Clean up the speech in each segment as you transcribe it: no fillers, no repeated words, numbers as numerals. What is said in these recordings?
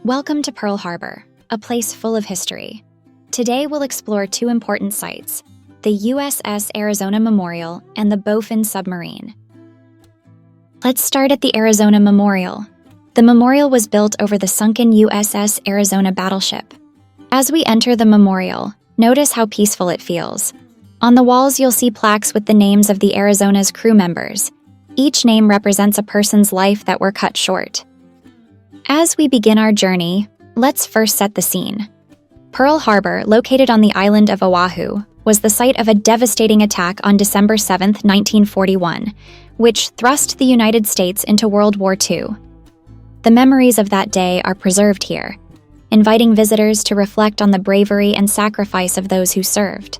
Welcome to Pearl Harbor, a place full of history. Today we'll explore two important sites, the USS Arizona Memorial and the Bowfin Submarine. Let's start at the Arizona Memorial. The memorial was built over the sunken USS Arizona battleship. As we enter the memorial, notice how peaceful it feels. On the walls you'll see plaques with the names of the Arizona's crew members. Each name represents a person's life that were cut short. As we begin our journey, let's first set the scene. Pearl Harbor, located on the island of Oahu, was the site of a devastating attack on December 7, 1941, which thrust the United States into World War II. The memories of that day are preserved here, inviting visitors to reflect on the bravery and sacrifice of those who served.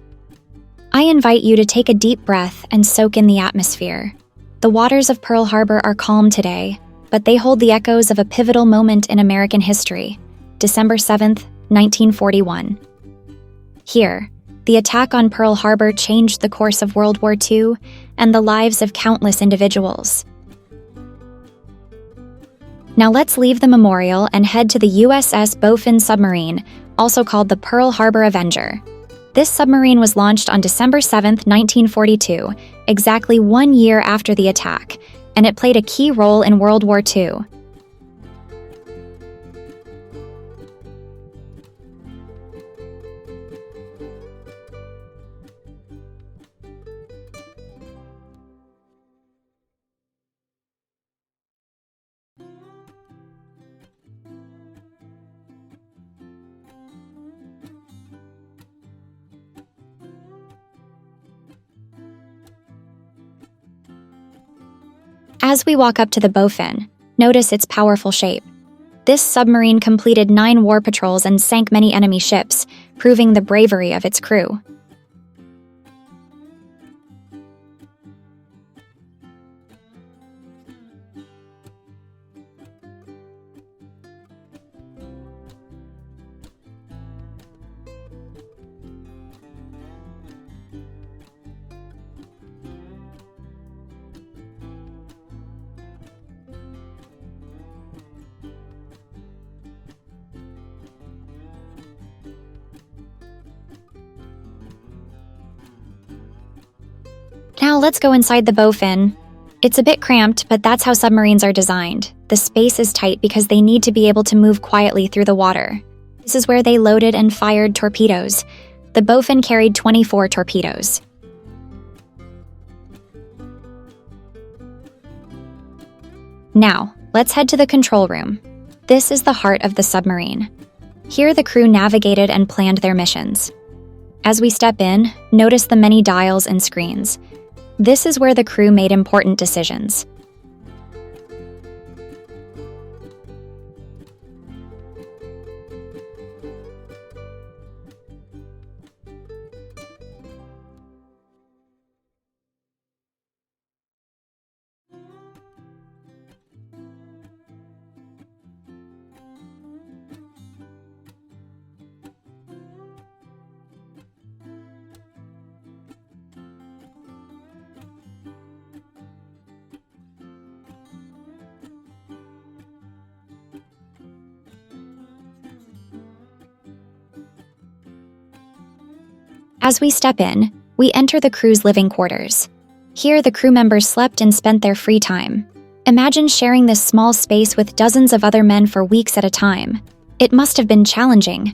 I invite you to take a deep breath and soak in the atmosphere. The waters of Pearl Harbor are calm today, but they hold the echoes of a pivotal moment in American history, December 7, 1941. Here, the attack on Pearl Harbor changed the course of World War II and the lives of countless individuals. Now let's leave the memorial and head to the USS Bowfin Submarine, also called the Pearl Harbor Avenger. This submarine was launched on December 7, 1942, exactly 1 year after the attack, and it played a key role in World War II. As we walk up to the Bowfin, notice its powerful shape. This submarine completed 9 war patrols and sank many enemy ships, proving the bravery of its crew. Now let's go inside the Bowfin. It's a bit cramped, but that's how submarines are designed. The space is tight because they need to be able to move quietly through the water. This is where they loaded and fired torpedoes. The Bowfin carried 24 torpedoes. Now, let's head to the control room. This is the heart of the submarine. Here the crew navigated and planned their missions. As we step in, notice the many dials and screens. This is where the crew made important decisions. As we step in, we enter the crew's living quarters. Here, the crew members slept and spent their free time. Imagine sharing this small space with dozens of other men for weeks at a time. It must have been challenging.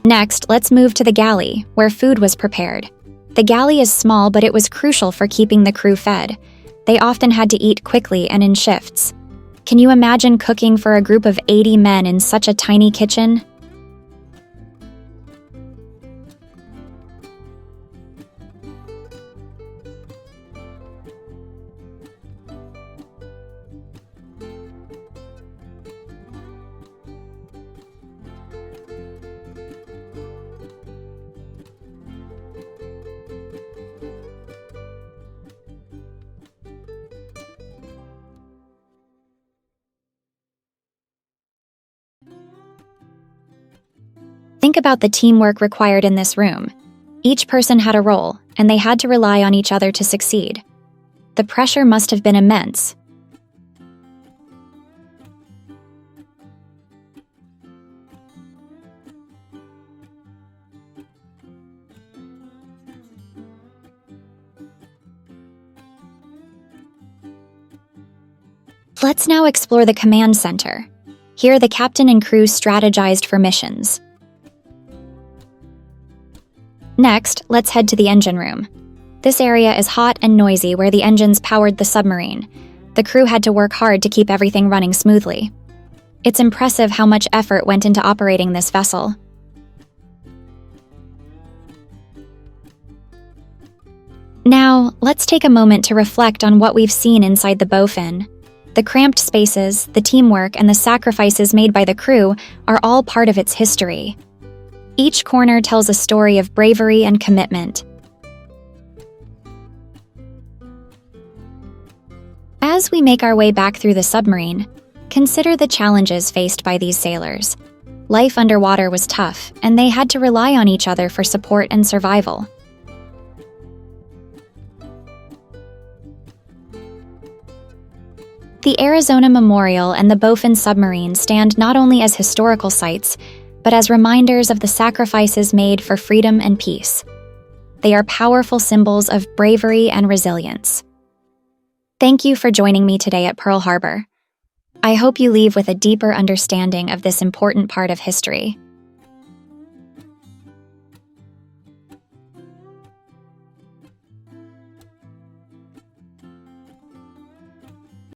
Next, let's move to the galley, where food was prepared. The galley is small, but it was crucial for keeping the crew fed. They often had to eat quickly and in shifts. Can you imagine cooking for a group of 80 men in such a tiny kitchen? Think about the teamwork required in this room. Each person had a role, and they had to rely on each other to succeed. The pressure must have been immense. Let's now explore the command center. Here, the captain and crew strategized for missions. Next, let's head to the engine room. This area is hot and noisy where the engines powered the submarine. The crew had to work hard to keep everything running smoothly. It's impressive how much effort went into operating this vessel. Now, let's take a moment to reflect on what we've seen inside the Bowfin. The cramped spaces, the teamwork, and the sacrifices made by the crew are all part of its history. Each corner tells a story of bravery and commitment. As we make our way back through the submarine, consider the challenges faced by these sailors. Life underwater was tough, and they had to rely on each other for support and survival. The Arizona Memorial and the Bowfin Submarine stand not only as historical sites, but as reminders of the sacrifices made for freedom and peace. They are powerful symbols of bravery and resilience. Thank you for joining me today at Pearl Harbor. I hope you leave with a deeper understanding of this important part of history.